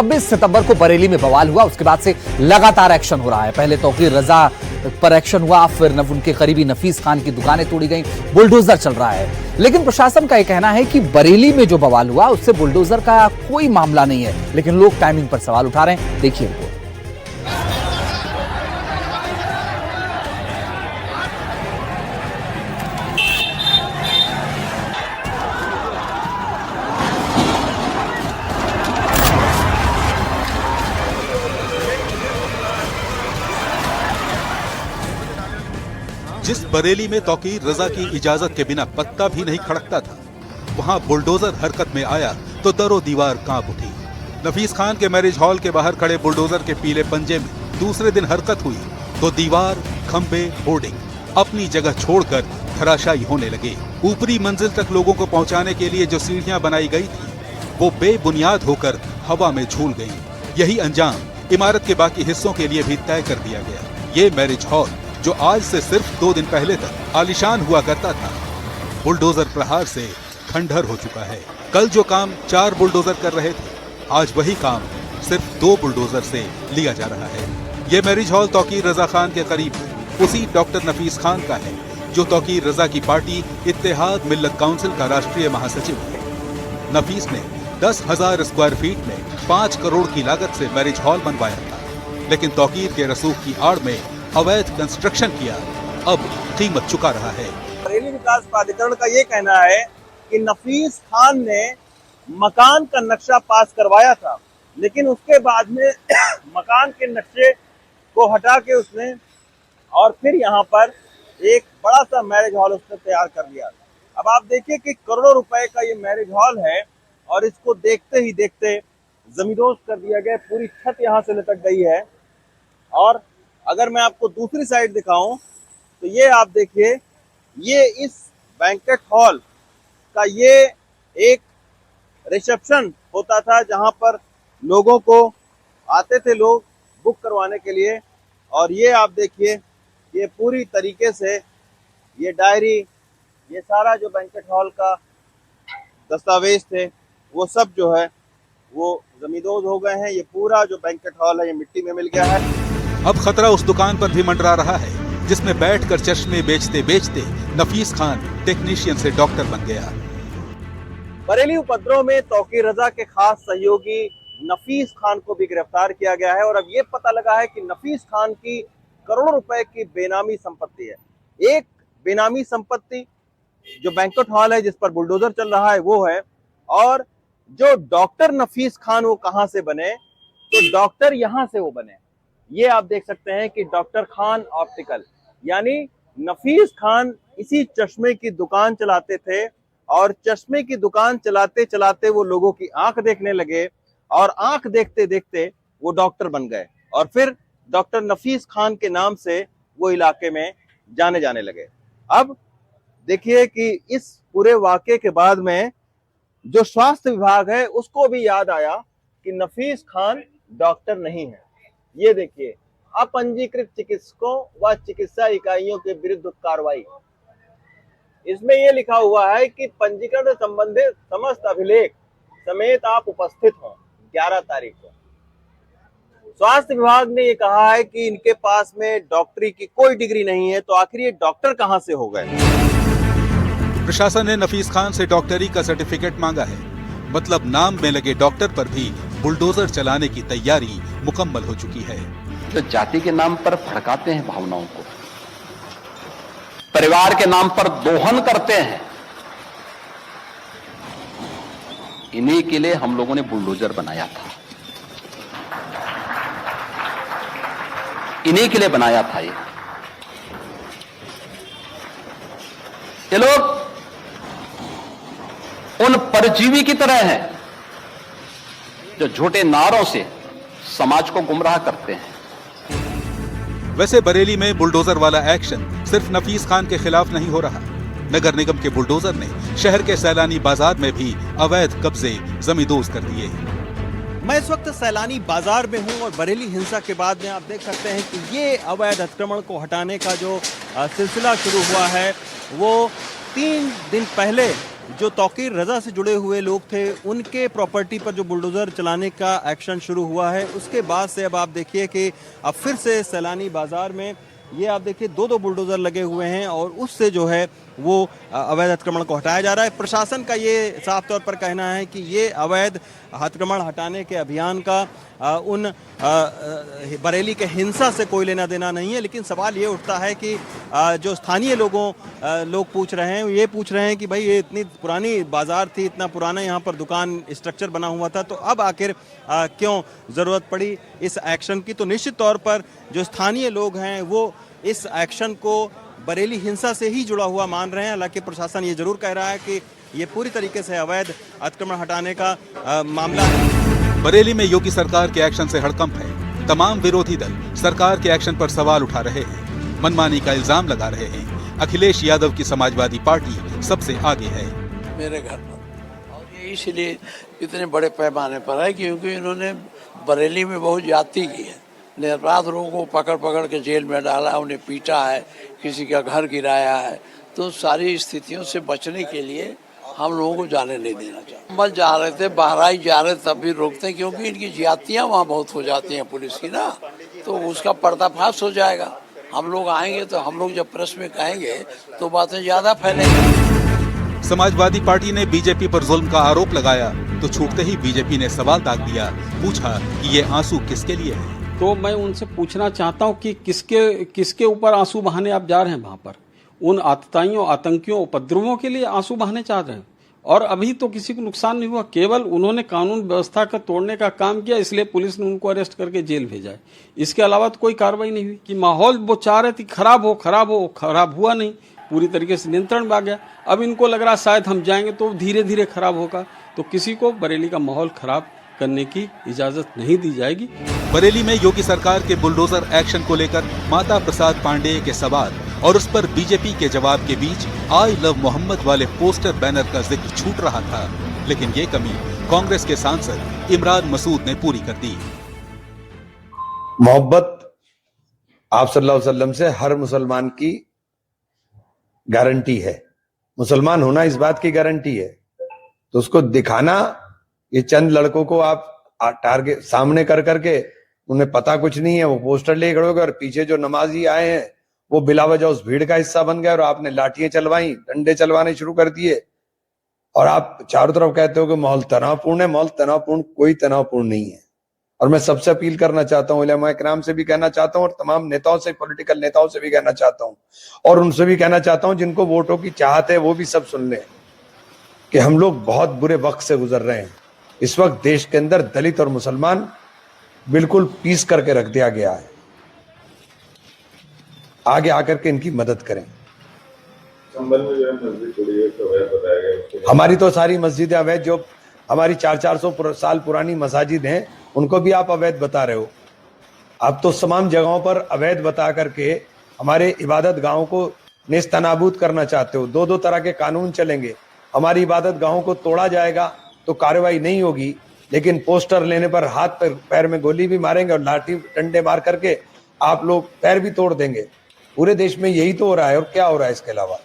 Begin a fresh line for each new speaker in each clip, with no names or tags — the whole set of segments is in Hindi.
26 सितंबर को बरेली में बवाल हुआ, उसके बाद से लगातार एक्शन हो रहा है। पहले तौकीर रजा पर एक्शन हुआ, फिर उनके करीबी नफीस खान की दुकानें तोड़ी गई, बुलडोजर चल रहा है। लेकिन प्रशासन का यह कहना है कि बरेली में जो बवाल हुआ उससे बुलडोजर का कोई मामला नहीं है, लेकिन लोग टाइमिंग पर सवाल उठा रहे हैं। देखिए रिपोर्ट।
जिस बरेली में तौकीर रजा की इजाजत के बिना पत्ता भी नहीं खड़कता था, वहां बुलडोजर हरकत में आया तो दरो दीवार कांप उठी। नफीस खान के मैरिज हॉल के बाहर खड़े बुलडोजर के पीले पंजे में दूसरे दिन हरकत हुई तो दीवार, खंबे, होर्डिंग अपनी जगह छोड़कर धराशायी होने लगे। ऊपरी मंजिल तक लोगों को पहुंचाने के लिए जो सीढ़ियां बनाई गई थी, वो बेबुनियाद होकर हवा में झूल गई। यही अंजाम इमारत के बाकी हिस्सों के लिए भी तय कर दिया गया। ये मैरिज हॉल जो आज से सिर्फ 2 दिन पहले तक आलीशान हुआ करता था, बुलडोजर प्रहार से खंडहर हो चुका है। कल जो काम 4 बुलडोजर कर रहे थे, आज वही काम सिर्फ 2 बुलडोजर से लिया जा रहा है। ये मैरिज हॉल तौकीर रजा खान के करीब उसी डॉक्टर नफीस खान का है जो तौकीर रजा की पार्टी इत्तेहाद मिल्लत काउंसिल का राष्ट्रीय महासचिव है। नफीस ने 10,000 स्क्वायर फीट में 5 करोड़ की लागत से मैरिज हॉल बनवाया था, लेकिन तौकीर के रसूख की आड़ में अवैध कंस्ट्रक्शन किया, अब कीमत चुका रहा है।
बरेली विकास प्राधिकरण का ये कहना है कि नफीस खान ने मकान का नक्शा पास करवाया था, लेकिन उसके बाद में मकान के नक्शे को हटा के उसने और फिर यहाँ पर एक बड़ा सा मैरिज हॉल उसने तैयार कर लिया। अब आप देखिए कि करोड़ों रुपए का ये मैरिज हॉल है और इसको देखते ही देखते जमींदोज कर दिया गया। पूरी छत यहाँ से लटक गई है। और अगर मैं आपको दूसरी साइड दिखाऊं तो ये आप देखिए, ये इस बैंकेट हॉल का ये एक रिसेप्शन होता था जहां पर लोगों को आते थे लोग बुक करवाने के लिए। और ये आप देखिए, ये पूरी तरीके से ये डायरी, ये सारा जो बैंकेट हॉल का दस्तावेज थे वो सब जो है वो जमींदोज हो गए हैं। ये पूरा जो बैंकेट हॉल है ये मिट्टी में मिल गया है।
अब खतरा उस दुकान पर भी मंडरा रहा है जिसमें बैठकर चश्मे बेचते बेचते नफीस खान टेक्नीशियन से डॉक्टर बन गया।
बरेली उपद्रव में तौकीर रजा के खास सहयोगी नफीस खान को भी गिरफ्तार किया गया है और अब ये पता लगा है कि नफीस खान की करोड़ों रुपए की बेनामी संपत्ति है। एक बेनामी संपत्ति जो बैंकेट हॉल है जिस पर बुलडोजर चल रहा है वो है, और जो डॉक्टर नफीस खान वो कहां से बने, तो डॉक्टर यहां से वो बने। ये आप देख सकते हैं कि डॉक्टर खान ऑप्टिकल, यानी नफीस खान इसी चश्मे की दुकान चलाते थे और चश्मे की दुकान चलाते चलाते वो लोगों की आंख देखने लगे और आंख देखते देखते वो डॉक्टर बन गए और फिर डॉक्टर नफीस खान के नाम से वो इलाके में जाने जाने लगे। अब देखिए कि इस पूरे वाकये के बाद में जो स्वास्थ्य विभाग है उसको भी याद आया कि नफीस खान डॉक्टर नहीं है। ये देखिए, अपंजीकृत चिकित्सकों व चिकित्सा इकाइयों के विरुद्ध कार्रवाई। इसमें यह लिखा हुआ है कि पंजीकरण से संबंधित समस्त अभिलेख समेत आप उपस्थित हों 11 तारीख को। स्वास्थ्य विभाग ने ये कहा है कि इनके पास में डॉक्टरी की कोई डिग्री नहीं है, तो आखिर ये डॉक्टर कहां से हो गए?
प्रशासन ने नफीस खान से डॉक्टरी का सर्टिफिकेट मांगा है, मतलब नाम में लगे डॉक्टर पर भी बुलडोजर चलाने की तैयारी मुकम्मल हो चुकी है।
तो जाति के नाम पर भड़काते हैं भावनाओं को, परिवार के नाम पर दोहन करते हैं, इन्हीं के लिए हम लोगों ने बुलडोजर बनाया था, इन्हीं के लिए बनाया था। ये लोग उन परजीवी की तरह हैं जो झूठे नारों से समाज को गुमराह करते हैं।
वैसे बरेली में बुलडोजर वाला एक्शन सिर्फ नफीस खान के खिलाफ नहीं हो रहा। नगर निगम के बुलडोजर ने शहर के सैलानी बाजार में भी अवैध कब्जे जमींदोज कर दिए।
मैं इस वक्त सैलानी बाजार में हूं और बरेली हिंसा के बाद में आप देख सकते हैं कि ये अवैध अतिक्रमण को हटाने का जो सिलसिला शुरू हुआ है वो 3 दिन पहले जो तौकीर रजा से जुड़े हुए लोग थे उनके प्रॉपर्टी पर जो बुलडोज़र चलाने का एक्शन शुरू हुआ है, उसके बाद से अब आप देखिए कि अब फिर से सैलानी बाज़ार में ये आप देखिए दो बुलडोज़र लगे हुए हैं और उससे जो है वो अवैध अतिक्रमण को हटाया जा रहा है। प्रशासन का ये साफ तौर पर कहना है कि ये अवैध अतिक्रमण हटाने के अभियान का उन बरेली के हिंसा से कोई लेना देना नहीं है, लेकिन सवाल ये उठता है कि जो स्थानीय लोग पूछ रहे हैं, ये पूछ रहे हैं कि भाई ये इतनी पुरानी बाज़ार थी, इतना पुराना यहाँ पर दुकान स्ट्रक्चर बना हुआ था, तो अब आखिर क्यों ज़रूरत पड़ी इस एक्शन की। तो निश्चित तौर पर जो स्थानीय लोग हैं वो इस एक्शन को बरेली हिंसा से ही जुड़ा हुआ मान रहे हैं। हालांकि प्रशासन ये जरूर कह रहा है कि ये पूरी तरीके से अवैध अतिक्रमण हटाने का मामला है।
बरेली में योगी सरकार के एक्शन से हड़कंप है। तमाम विरोधी दल सरकार के एक्शन पर सवाल उठा रहे हैं, मनमानी का इल्जाम लगा रहे हैं। अखिलेश यादव की समाजवादी पार्टी सबसे आगे है।
मेरे घर पर, और ये इसलिए इतने बड़े पैमाने पर है क्योंकि इन्होंने बरेली में बहुत ज्यादती की है। निरपराध लोगों को पकड़ के जेल में डाला, उन्हें पीटा है, किसी का घर गिराया है। तो सारी स्थितियों से बचने के लिए हम लोगों को जाने नहीं देना चाहिए। बस जा रहे थे, बहराइच जा रहे तब भी रोकते हैं क्योंकि इनकी ज्यादतियाँ वहाँ बहुत हो जाती हैं पुलिस की ना, तो उसका पर्दाफाश हो जाएगा। हम लोग आएंगे तो हम लोग जब प्रेस में कहेंगे तो बातें ज्यादा फैलेंगी।
समाजवादी पार्टी ने बीजेपी पर जुल्म का आरोप लगाया तो छूटते ही बीजेपी ने सवाल दाग दिया, पूछा कि ये आंसू किसके लिए है।
तो मैं उनसे पूछना चाहता हूं कि किसके ऊपर आंसू बहाने आप जा रहे हैं वहां पर? उन आतताइयों, आतंकियों, उपद्रवों के लिए आंसू बहाने चाह रहे हैं। और अभी तो किसी को नुकसान नहीं हुआ, केवल उन्होंने कानून व्यवस्था का तोड़ने का काम किया, इसलिए पुलिस ने उनको अरेस्ट करके जेल भेजा है। इसके अलावा तो कोई कार्रवाई नहीं हुई। कि माहौल वो चाह रहे थे खराब हुआ नहीं, पूरी तरीके से नियंत्रण में आ गया। अब इनको लग रहा शायद हम जाएंगे तो धीरे धीरे खराब होगा, तो किसी को बरेली का माहौल खराब करने की इजाजत नहीं दी जाएगी।
बरेली में योगी सरकार के बुलडोजर एक्शन को लेकर माता प्रसाद पांडेय के सवाल और उस पर बीजेपी के जवाब के बीच आई लव मोहम्मद वाले पोस्टर बैनर का जिक्र छूट रहा था, लेकिन ये कमी कांग्रेस के सांसद इमरान मसूद ने पूरी कर दी।
मोहब्बत आप सल्लल्लाहु अलैहि वसल्लम से हर मुसलमान की गारंटी है। मुसलमान होना इस बात की गारंटी है, तो उसको दिखाना, ये चंद लड़कों को आप टारगेट सामने कर करके, उन्हें पता कुछ नहीं है, वो पोस्टर ले खड़े हो गए और पीछे जो नमाजी आए हैं वो बिला वजह उस भीड़ का हिस्सा बन गए और आपने लाठियां चलवाई, डंडे चलवाने शुरू कर दिए और आप चारों तरफ कहते हो कि माहौल तनावपूर्ण है। माहौल तनावपूर्ण कोई तनावपूर्ण नहीं है। और मैं सबसे अपील करना चाहता हूँ, उलेमा इकराम से भी कहना चाहता हूँ और तमाम नेताओं से, पॉलिटिकल नेताओं से भी कहना चाहता हूँ और उनसे भी कहना चाहता हूँ जिनको वोटों की चाहत है वो भी सब सुन लें कि हम लोग बहुत बुरे वक्त से गुजर रहे हैं। इस वक्त देश के अंदर दलित और मुसलमान बिल्कुल पीस करके रख दिया गया है। आगे आकर के इनकी मदद करें।
संभल में जो है मस्जिद थोड़ी तो बताया गया,
हमारी तो सारी मस्जिदें अवैध, जो हमारी 400 साल पुरानी मसाजिद हैं उनको भी आप अवैध बता रहे हो। आप तो तमाम जगहों पर अवैध बता करके हमारे इबादत गाहों को नेस्तनाबूद करना चाहते हो। दो तरह के कानून चलेंगे। हमारी इबादत गाहों को तोड़ा जाएगा तो कार्रवाई नहीं होगी, लेकिन पोस्टर लेने पर हाथ पर पैर में गोली भी मारेंगे और लाठी डंडे मार करके आप लोग पैर भी तोड़ देंगे। पूरे देश में यही तो हो रहा है और क्या हो रहा है इसके अलावा।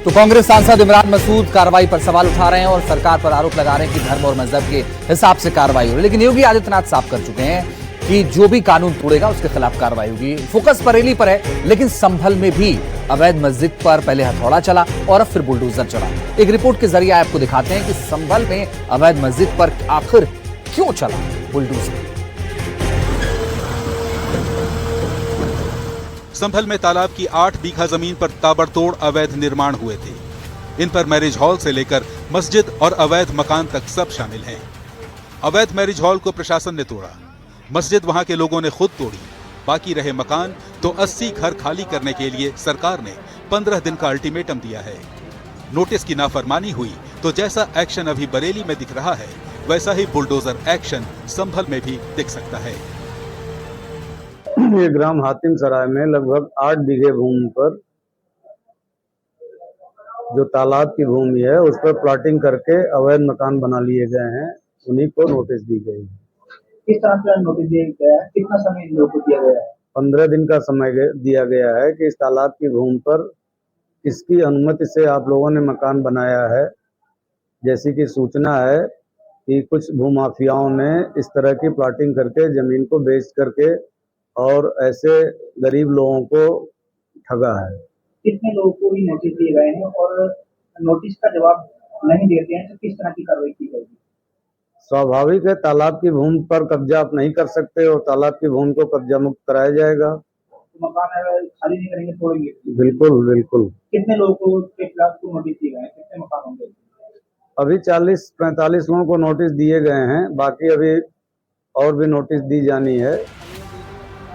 तो कांग्रेस सांसद इमरान मसूद कार्रवाई पर सवाल उठा रहे हैं और सरकार पर आरोप लगा रहे हैं कि धर्म और मजहब के हिसाब से कार्रवाई हो रही है। लेकिन योगी आदित्यनाथ साफ कर चुके हैं कि जो भी कानून तोड़ेगा उसके खिलाफ कार्रवाई होगी। फोकस बरेली पर है, लेकिन संभल में भी अवैध मस्जिद पर पहले हथौड़ा चला और अब फिर बुलडोजर चला। एक रिपोर्ट के जरिए आपको दिखाते हैं कि संभल में अवैध मस्जिद पर आखिर क्यों चला बुलडोजर।
संभल में तालाब की 8 बीघा जमीन पर ताबड़तोड़ अवैध निर्माण हुए थे। इन पर मैरिज हॉल से लेकर मस्जिद और अवैध मकान तक सब शामिल हैं। अवैध मैरिज हॉल को प्रशासन ने तोड़ा, मस्जिद वहां के लोगों ने खुद तोड़ी। बाकी रहे मकान तो 80 घर खाली करने के लिए सरकार ने 15 दिन का अल्टीमेटम दिया है। नोटिस की नाफरमानी हुई तो जैसा एक्शन अभी बरेली में दिख रहा है वैसा ही बुलडोजर एक्शन संभल में भी दिख सकता है।
ये ग्राम हातिम सराय में लगभग 8 बीघे भूमि पर जो तालाब की भूमि है उस पर प्लॉटिंग करके अवैध मकान बना लिए गए हैं। उन्हीं को नोटिस दी गई है।
किस तरह का नोटिस दिया गया है? कितना समय इन लोगों को दिया गया है?
15 दिन का समय दिया गया है कि इस तालाब की भूमि पर किसकी अनुमति से आप लोगों ने मकान बनाया है जैसी कि सूचना है कि कुछ भूमाफियाओं ने इस तरह की प्लॉटिंग करके जमीन को बेच करके और ऐसे गरीब लोगों को ठगा है।
कितने लोगों को भी नोटिस दिए गए हैं और नोटिस का जवाब नहीं देते हैं तो किस तरह की कार्रवाई की जाएगी?
स्वाभाविक है, तालाब की भूमि पर कब्जा आप नहीं कर सकते और तालाब की भूमि को कब्जा मुक्त कराया जाएगा।
तो मकान खाली नहीं करेंगे, तोड़ेंगे?
बिल्कुल बिल्कुल।
कितने लोगों के खिलाफ को नोटिस दिए गए हैं? कितने मकान होंगे?
अभी 40-45 लोगों को नोटिस दिए गए हैं, बाकी अभी और भी नोटिस दी जानी है।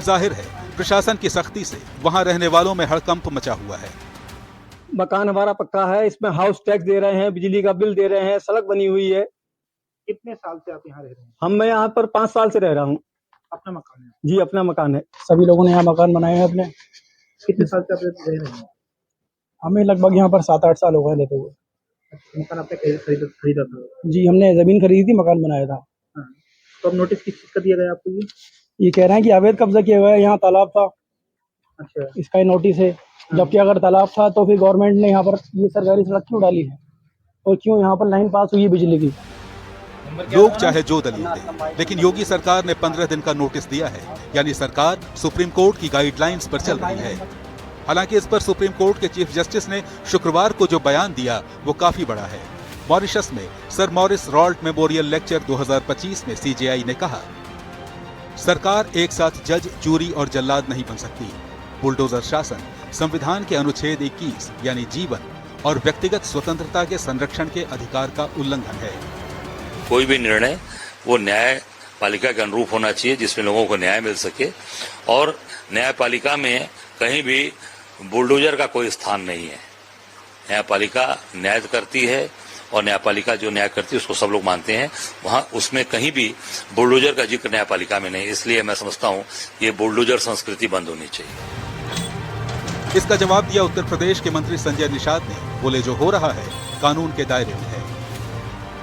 जाहिर है प्रशासन की सख्ती से वहां रहने वालों में हड़कंप मचा हुआ है।
मकान हमारा पक्का है, इसमें हाउस टैक्स दे रहे हैं, बिजली का बिल दे रहे हैं, सड़क बनी हुई है।
कितने साल से आप यहाँ रह रहे हैं?
मैं यहाँ पर 5 साल से रह रहा हूँ।
अपना मकान है?
जी अपना मकान है। सभी लोगों ने यहाँ मकान बनाए हैं अपने।
कितने साल से आप रह रहे हैं?
हमें लगभग यहाँ पर 7-8 साल हो गए लेते हुए।
मकान आपने खरीदा था?
जी हमने जमीन खरीदी थी, मकान बनाया था।
तो अब नोटिस किस चीज का दिया गया आपको?
ये कह रहे हैं कि अवैध कब्जा किया हुआ है, यहाँ तालाब था।
अच्छा,
इसका ही नोटिस है। जबकि अगर तालाब था तो फिर गवर्नमेंट ने यहाँ पर ये सरकारी सड़क क्यों डाली है और क्यों यहाँ पर लाइन पास हुई है बिजली की?
लोग चाहे जो दलील दें, लेकिन योगी सरकार ने 15 दिन का नोटिस दिया है, यानी सरकार सुप्रीम कोर्ट की गाइडलाइंस पर चल रही है। हालांकि इस पर सुप्रीम कोर्ट के चीफ जस्टिस ने शुक्रवार को जो बयान दिया वो काफी बड़ा है। मॉरिशस में sir Morris Raoult memorial lecture 2025 में सीजेआई ने कहा, सरकार एक साथ जज, जूरी और जल्लाद नहीं बन सकती। बुलडोजर शासन संविधान के अनुच्छेद 21 यानी जीवन और व्यक्तिगत स्वतंत्रता के संरक्षण के अधिकार का उल्लंघन है।
कोई भी निर्णय वो न्यायपालिका के अनुरूप होना चाहिए, जिसमें लोगों को न्याय मिल सके, और न्यायपालिका में कहीं भी बुलडोजर का कोई स्थान नहीं है। न्यायपालिका न्याय करती है और न्यायपालिका जो न्याय करती है उसको सब लोग मानते हैं। वहां उसमें कहीं भी बुलडोजर का जिक्र न्यायपालिका में नहीं। इसलिए मैं समझता हूं ये बुलडोजर संस्कृति बंद होनी चाहिए।
इसका जवाब दिया उत्तर प्रदेश के मंत्री संजय निषाद ने। बोले, जो हो रहा है कानून के दायरे में है।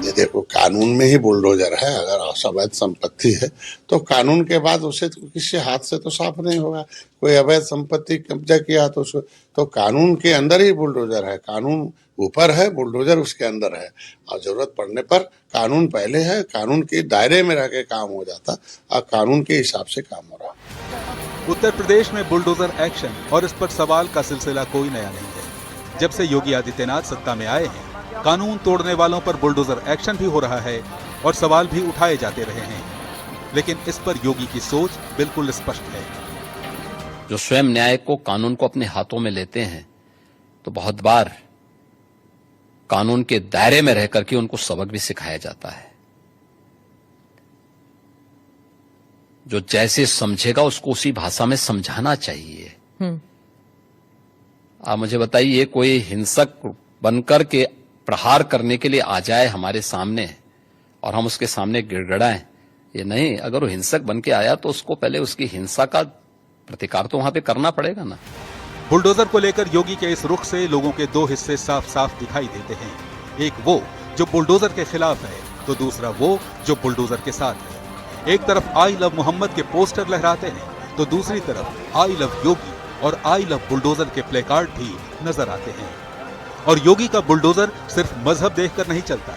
ये देखो, कानून में ही बुलडोजर है। अगर अवैध संपत्ति है तो कानून के बाद उसे तो किसी हाथ से तो साफ नहीं होगा। कोई अवैध संपत्ति कब्जा किया तो कानून के अंदर ही बुलडोजर है। कानून ऊपर है, बुलडोजर उसके अंदर है, और जरूरत पड़ने पर कानून पहले है, कानून के दायरे में रह के काम हो जाता और कानून के हिसाब से काम हो रहा।
उत्तर प्रदेश में बुलडोजर एक्शन और इस पर सवाल का सिलसिला कोई नया नहीं है। जब से योगी आदित्यनाथ सत्ता में आए हैं, कानून तोड़ने वालों पर बुलडोजर एक्शन भी हो रहा है और सवाल भी उठाए जाते रहे हैं। लेकिन इस पर योगी की सोच बिल्कुल स्पष्ट है।
जो स्वयं न्याय को, कानून को अपने हाथों में लेते हैं, तो बहुत बार कानून के दायरे में रहकर के उनको सबक भी सिखाया जाता है। जो जैसे समझेगा उसको उसी भाषा में समझाना चाहिए। आप मुझे बताइए, कोई हिंसक बनकर के प्रहार करने के लिए आ जाए हमारे सामने और हम उसके सामने गिड़गिड़ाएं, ये नहीं। अगर वो हिंसक बन के आया तो उसको पहले उसकी हिंसा का प्रतिकार तो वहां पे करना पड़ेगा ना।
बुलडोजर को लेकर योगी के इस रुख से लोगों के दो हिस्से साफ साफ दिखाई देते हैं। एक वो जो बुलडोजर के खिलाफ है, तो दूसरा वो जो बुलडोजर के साथ है। एक तरफ आई लव मोहम्मद के पोस्टर लहराते हैं, तो दूसरी तरफ आई लव योगी और आई लव बुलडोजर के प्ले कार्ड भी नजर आते हैं। और योगी का बुलडोजर सिर्फ मजहब देखकर नहीं चलता,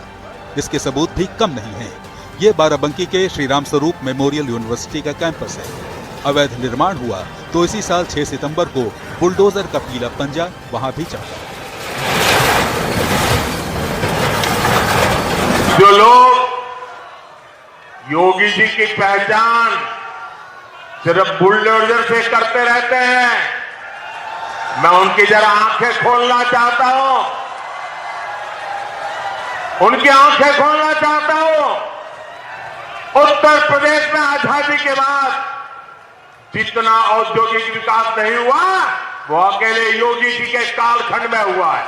इसके सबूत भी कम नहीं हैं। ये बाराबंकी के श्री राम स्वरूप मेमोरियल यूनिवर्सिटी का कैंपस है। अवैध निर्माण हुआ तो इसी साल 6 सितंबर को बुलडोजर का पीला पंजा वहां भी चढ़ा।
जो लोग योगी जी की पहचान सिर्फ बुलडोजर से करते रहते हैं, मैं उनकी जरा आंखें खोलना चाहता हूं, उनकी आंखें खोलना चाहता हूं। उत्तर प्रदेश में आजादी के बाद जितना औद्योगिक विकास नहीं हुआ वो अकेले योगी जी के कालखंड में हुआ है।